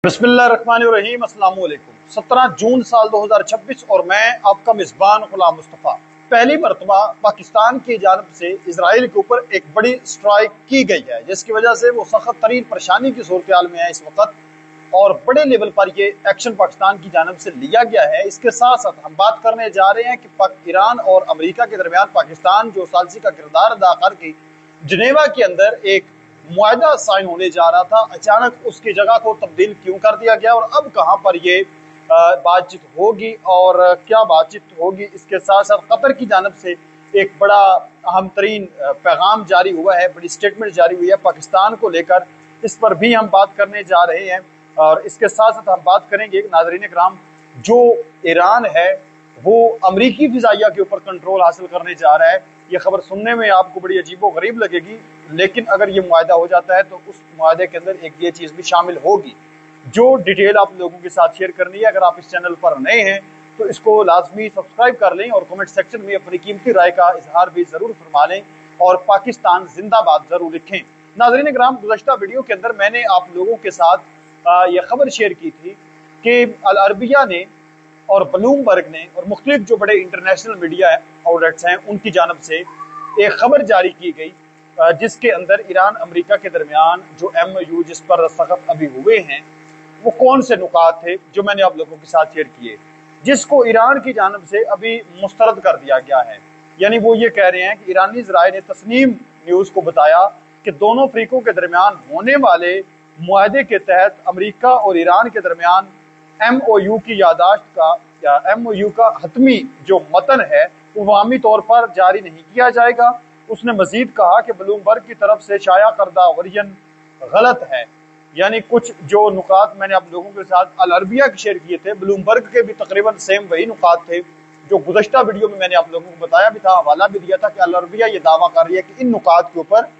बिस्मिल्लाहिर्रहमानिर्रहीम। अस्सलाम वालेकुम। 17 जून साल 2026 और मैं आपका मेज़बान गुलाम मुस्तफ़ा। पहली मरतबा पाकिस्तान की जानब से इजराइल के ऊपर एक बड़ी स्ट्राइक की गई है, जिसकी वजह से वो सख्त तरीन परेशानी की सूरत हाल में है इस वक्त, और बड़े लेवल पर ये एक्शन पाकिस्तान की जानब से लिया गया है। इसके साथ साथ हम बात करने जा रहे हैं कि ईरान और अमेरिका के दरमियान पाकिस्तान जो सालसी का किरदार अदा करके जनेवा के अंदर एक मुआहदा साइन होने जा रहा था, अचानक उसकी जगह को तब्दील क्यों कर दिया गया और अब कहां पर ये बातचीत होगी और क्या बातचीत होगी। इसके साथ साथ कतर की जानब से एक बड़ा अहम तरीन पैगाम जारी हुआ है, बड़ी स्टेटमेंट जारी हुई है पाकिस्तान को लेकर। इस पर भी हम बात करने जा रहे हैं और इसके साथ साथ हम बात करेंगे नाज़रीन इकराम, जो ईरान है वो अमरीकी फिजाइया के ऊपर कंट्रोल हासिल करने जा रहा है। ये खबर सुनने में आपको बड़ी अजीबो गरीब लगेगी, लेकिन अगर ये मुआहदा हो जाता है तो उस मुआहदे के अंदर एक ये चीज़ भी शामिल होगी जो डिटेल आप लोगों के साथ शेयर करनी है। अगर आप इस चैनल पर नए हैं तो इसको लाजमी सब्सक्राइब कर लें और कमेंट सेक्शन में अपनी कीमती राय का इजहार भी ज़रूर फरमा लें और पाकिस्तान जिंदाबाद ज़रूर लिखें। नाज़रीन इकराम, गुज़श्ता वीडियो के अंदर मैंने आप लोगों के साथ ये खबर शेयर की थी कि अल अरबिया ने और ब्लूमबर्ग ने और मुख्तलिफ जो बड़े इंटरनेशनल मीडिया आउटलेट्स हैं उनकी जानब से एक खबर जारी की गई, जिसके अंदर ईरान अमेरिका के दरमियान जो MOU जिस पर दस्तखत अभी हुए हैं वो कौन से नुकात थे जो मैंने आप लोगों के साथ शेयर किए, जिसको ईरान की जानब से अभी मुस्तरद कर दिया गया है। यानी वो ये कह रहे हैं कि ईरानी ज़राए ने तस्नीम न्यूज़ को बताया कि दोनों अफ्रीकों के दरमियान होने वाले मुआहदे के तहत अमेरिका और ईरान के दरमियान MOU की यादाश्त का या MOU का हतमी जो मतन है वो अवामी तौर पर जारी नहीं किया जाएगा। उसने मजीद कहा कि ब्लूमबर्ग की तरफ से शाया करदा वर्जन गलत है। यानी कुछ जो नुकात मैंने आप लोगों के साथ अल अरबिया के शेयर किए थे, ब्लूमबर्ग के भी तकरीबन सेम वही नुकात थे जो गुज़श्ता वीडियो में मैंने आप लोगों को बताया भी था, हवाला भी दिया था कि अल अरबिया ये दावा कर रही है कि इन नुकात के ऊपर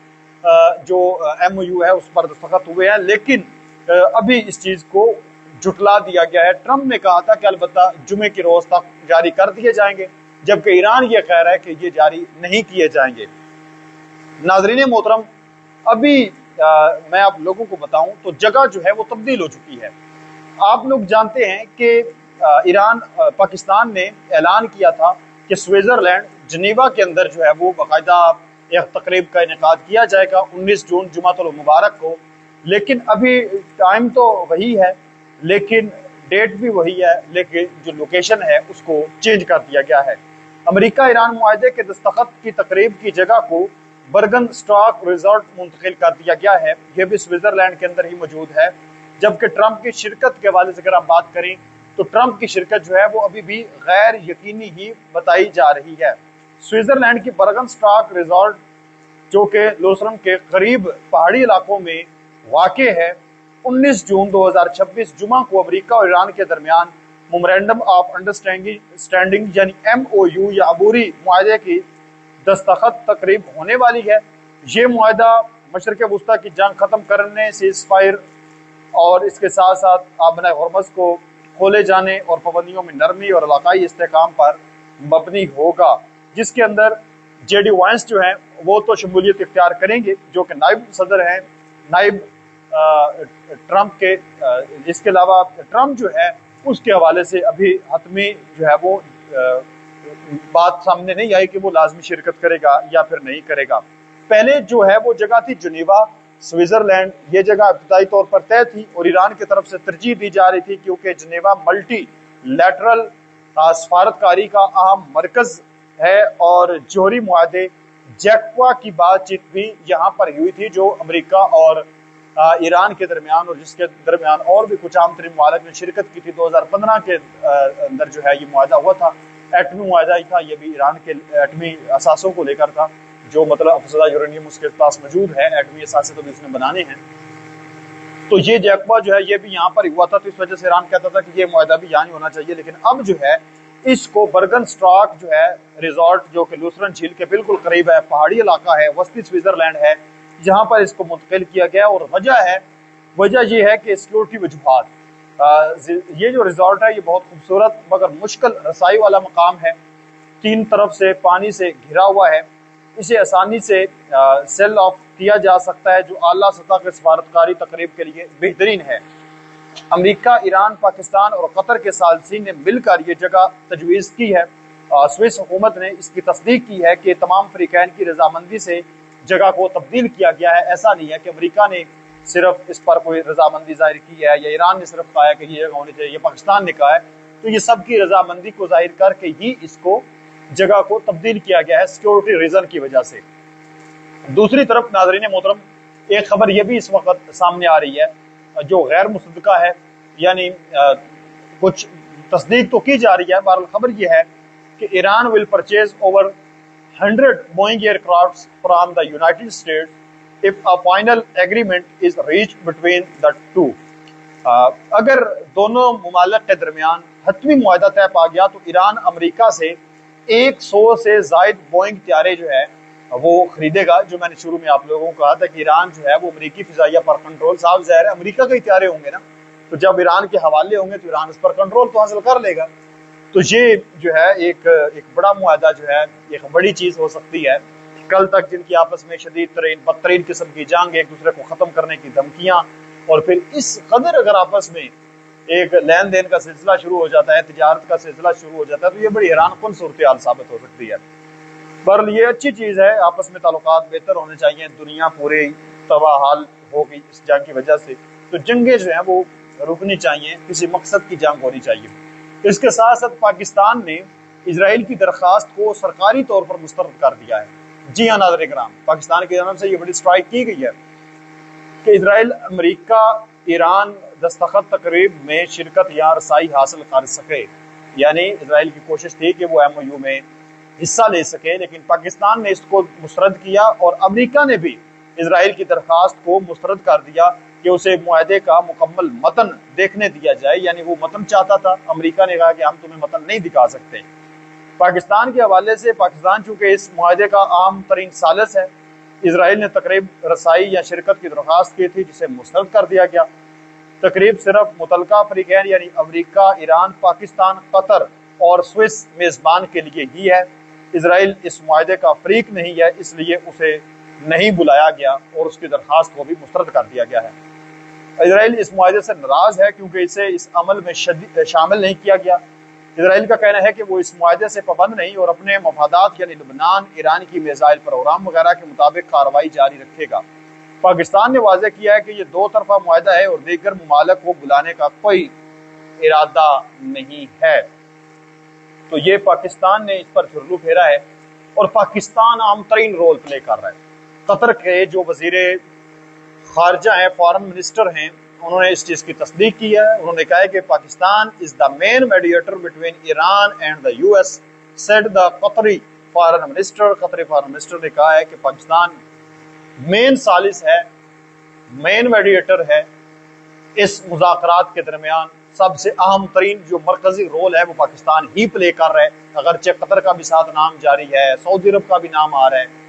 जो MOU है उस पर दस्तखत हुए हैं, लेकिन अभी इस चीज़ को जुटला दिया गया है। ट्रंप ने कहा था कि अलबत्ता जुमे के रोज तक जारी कर दिए जाएंगे, जबकि ईरान ये कह रहा है कि ये जारी नहीं किए जाएंगे। नाजरीन मोहतरम, अभी मैं आप लोगों को बताऊं तो जगह जो है वो तब्दील हो चुकी है। आप लोग जानते हैं कि पाकिस्तान ने ऐलान किया था कि स्विट्जरलैंड जनेवा के अंदर जो है वो बाकायदा एक तकरीब का इनेकाद किया जाएगा 19 जून जुमातुल मुबारक को, लेकिन अभी टाइम तो वही है लेकिन डेट भी वही है, लेकिन जो लोकेशन है उसको चेंज कर दिया गया है। अमेरिका ईरान मुआहदे के दस्तखत की तकरीब की जगह को बर्गन स्टॉक रिजॉर्ट मुंतकिल कर दिया गया है। यह भी स्विट्जरलैंड के अंदर ही मौजूद है। जबकि ट्रंप की शिरकत के हवाले से अगर हम बात करें तो ट्रंप की शिरकत जो है वो अभी भी गैर यकीनी ही बताई जा रही है। स्विट्जरलैंड की बर्गन स्टॉक रिजॉर्ट जो कि लोसरम के करीब पहाड़ी इलाकों में वाक़े है, 19 जून 2026 जुमा को अमेरिका और ईरान के दरमियान मेमोरेंडम ऑफ अंडरस्टैंडिंग यानी MOU या अबूरी मुआहदे की दस्तखत तकरीब होने वाली है। ये मुआहदा मशरक़ वस्ता की जंग ख़त्म करने, सीज़फायर और इसके साथ साथ आबना हरमज़ को खोले जाने और पाबंदियों में नरमी और इलाकाई इस्तेहकाम पर मबनी होगा, जिसके अंदर JD वांस जो हैं वो तो शमूलियत इख्तियार करेंगे जो कि नायब सदर हैं, नायब ट्रंप के। इसके अलावा ट्रंप जो है उसके हवाले से अभी हतमी जो है वो बात सामने नहीं आई कि वो लाजमी शिरकत करेगा या फिर नहीं करेगा। पहले जो है वो जगह थी जनेवा स्विट्जरलैंड, ये जगह इब्तदाई तौर पर तय थी और ईरान की तरफ से तरजीह दी जा रही थी क्योंकि जनेवा मल्टी लैटरल सफारतकारी का अहम मरकज है और जोहरी मुआहदे जैक्वा की बातचीत भी यहाँ पर हुई थी जो अमेरिका और ईरान के दरमियान और जिसके दरमियान और भी कुछ आम तरीन मुमालिक ने शिरकत की थी। 2015 के अंदर जो है ये मुआहदा हुआ था, एटमी मुआहदा ही था। ये भी ईरान के एटमी असासों को लेकर था, जो मतलब अफसदा यूरेनियम उसके पास मौजूद है, एटमी असासे तो भी उसने बनाने हैं। तो ये जैकबा जो है ये भी यहाँ पर हुआ था, तो इस वजह से ईरान कहता था कि ये मुआहदा भी यहाँ होना चाहिए। लेकिन अब जो है इसको बर्गन स्टॉक जो है रिजॉर्ट जो कि लूसरन झील के बिल्कुल करीब है, पहाड़ी इलाका है, वस्ती स्विट्जरलैंड है, जहाँ पर इसको मुंतकिल किया गया। और वजह यह है कि सिक्योरिटी वजूहात, ये जो रिजॉर्ट है ये बहुत खूबसूरत मगर मुश्किल रसाई वाला मकाम है, 3 तरफ से पानी से घिरा हुआ है। इसे आसानी से सेल ऑफ किया जा सकता है, जो आला सतह के सफारतकारी तकरीब के लिए बेहतरीन है। امریکہ، ایران، پاکستان اور قطر کے ثالثین نے مل کر یہ جگہ تجویز کی ہے۔ سوئس حکومت نے اس کی تصدیق کی ہے کہ تمام فریقین کی رضامندی سے جگہ کو تبدیل کیا گیا ہے۔ ایسا نہیں ہے کہ امریکہ نے صرف اس پر کوئی رضامندی ظاہر کی ہے یا ایران نے صرف کہا ہے کہ یہ جگہ ہونی چاہیے، یہ پاکستان نے کہا ہے، تو یہ سب کی رضامندی کو ظاہر کر کے ہی اس کو جگہ کو تبدیل کیا گیا ہے سیکیورٹی ریزن کی وجہ سے۔ دوسری طرف ناظرین محترم، ایک خبر یہ بھی اس وقت سامنے آ رہی ہے جو غیر مصدقہ ہے، یعنی کچھ تصدیق تو کی جا رہی ہے، بہرحال خبر یہ ہے کہ Iran will purchase over 100 Boeing aircrafts from the United States if a final agreement is reached between the two۔ اگر دونوں ممالک کے درمیان حتمی معاہدہ طے پا گیا تو ایران امریکہ سے 100 سے زائد بوئنگ طیارے جو ہے وہ خریدے گا۔ جو میں نے شروع میں آپ لوگوں کو کہا تھا کہ ایران جو ہے وہ امریکی فضائیہ پر کنٹرول، صاحب ظاہر ہے امریکہ کے طیارے ہوں گے نا، تو جب ایران کے حوالے ہوں گے تو ایران اس پر کنٹرول تو حاصل کر لے گا۔ تو یہ جو ہے ایک بڑا معاہدہ جو ہے، ایک بڑی چیز ہو سکتی ہے۔ کل تک جن کی آپس میں شدید ترین بدترین قسم کی جنگ، ایک دوسرے کو ختم کرنے کی دھمکیاں، اور پھر اس قدر اگر آپس میں ایک لین دین کا سلسلہ شروع ہو جاتا ہے، تجارت کا سلسلہ شروع ہو جاتا ہے، تو یہ بڑی حیران کن صورتحال ثابت ہو سکتی ہے۔ پر یہ اچھی چیز ہے، آپس میں تعلقات بہتر ہونے چاہیے۔ دنیا پورے تباہ حال ہو گئی اس جنگ کی وجہ سے، تو جنگیں جو ہیں وہ رکنی چاہیے، کسی مقصد کی جنگ ہونی چاہیے۔ اس کے ساتھ ساتھ پاکستان نے اسرائیل کی درخواست کو سرکاری طور پر مسترد کر دیا ہے۔ جی ہاں ناظرین کرام، پاکستان کی جانب سے یہ بڑی سٹرائک کی گئی ہے کہ اسرائیل امریکہ ایران دستخط تقریب میں شرکت یا رسائی حاصل کر سکے، یعنی اسرائیل کی کوشش تھی کہ وہ ایم او یو میں حصہ لے سکے، لیکن پاکستان نے اس کو مسترد کیا، اور امریکہ نے بھی اسرائیل کی درخواست کو مسترد کر دیا کہ اسے معاہدے کا مکمل متن دیکھنے دیا جائے، یعنی وہ متن چاہتا تھا، امریکہ نے کہا کہ ہم تمہیں متن نہیں دکھا سکتے۔ پاکستان کے حوالے سے پاکستان چونکہ اس معاہدے کا عام ترین ثالث ہے، اسرائیل نے تقریب رسائی یا شرکت کی درخواست کی تھی جسے مسترد کر دیا گیا۔ تقریب صرف متعلقہ فریقین یعنی امریکہ، ایران، پاکستان، قطر اور سوئس میزبان کے لیے ہی ہے۔ اسرائیل اس معاہدے کا فریق نہیں ہے، اس لیے اسے نہیں بلایا گیا اور اس کی درخواست کو بھی مسترد کر دیا گیا ہے۔ اسرائیل اس معاہدے سے ناراض ہے کیونکہ اسے اس عمل میں شامل نہیں کیا گیا۔ اسرائیل کا کہنا ہے کہ وہ اس معاہدے سے پابند نہیں اور اپنے مفادات یعنی لبنان، ایران کی میزائل پروگرام وغیرہ کے مطابق کارروائی جاری رکھے گا۔ پاکستان نے واضح کیا ہے کہ یہ دو طرفہ معاہدہ ہے اور دیگر ممالک کو بلانے کا کوئی ارادہ نہیں ہے۔ تو یہ پاکستان نے اس پر جھرلو پھیرا ہے اور پاکستان عام ترین رول پلے کر رہا ہے۔ قطر کے جو وزیر خارجہ ہیں، فارن منسٹر ہیں، انہوں نے اس چیز کی تصدیق کی ہے۔ انہوں نے کہا ہے کہ Pakistan is the main mediator between Iran and the U S, said the Qatari foreign minister. Qatari foreign minister نے کہا ہے کہ پاکستان مین ثالث ہے، مین میڈیٹر ہے اس مذاکرات کے درمیان۔ سب سے اہم ترین جو مرکزی رول ہے وہ پاکستان ہی پلے کر رہا ہے، اگرچہ قطر کا بھی ساتھ نام جاری ہے، سعودی عرب کا بھی نام آ رہا ہے،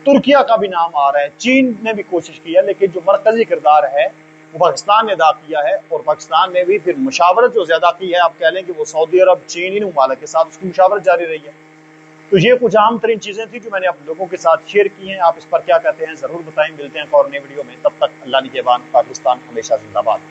ترکیہ کا بھی نام آ رہا ہے، چین نے بھی کوشش کی ہے، لیکن جو مرکزی کردار ہے وہ پاکستان نے ادا کیا ہے۔ اور پاکستان نے بھی پھر مشاورت جو زیادہ کی ہے، آپ کہہ لیں کہ وہ سعودی عرب، چین، ان ممالک کے ساتھ اس کی مشاورت جاری رہی ہے۔ تو یہ کچھ عام ترین چیزیں تھیں جو میں نے آپ لوگوں کے ساتھ شیئر کی ہیں۔ آپ اس پر کیا کہتے ہیں ضرور بتائیں۔ ملتے ہیں ایک اور نئی ویڈیو میں، تب تک اللہ نگہبان۔ پاکستان ہمیشہ زندہ باد۔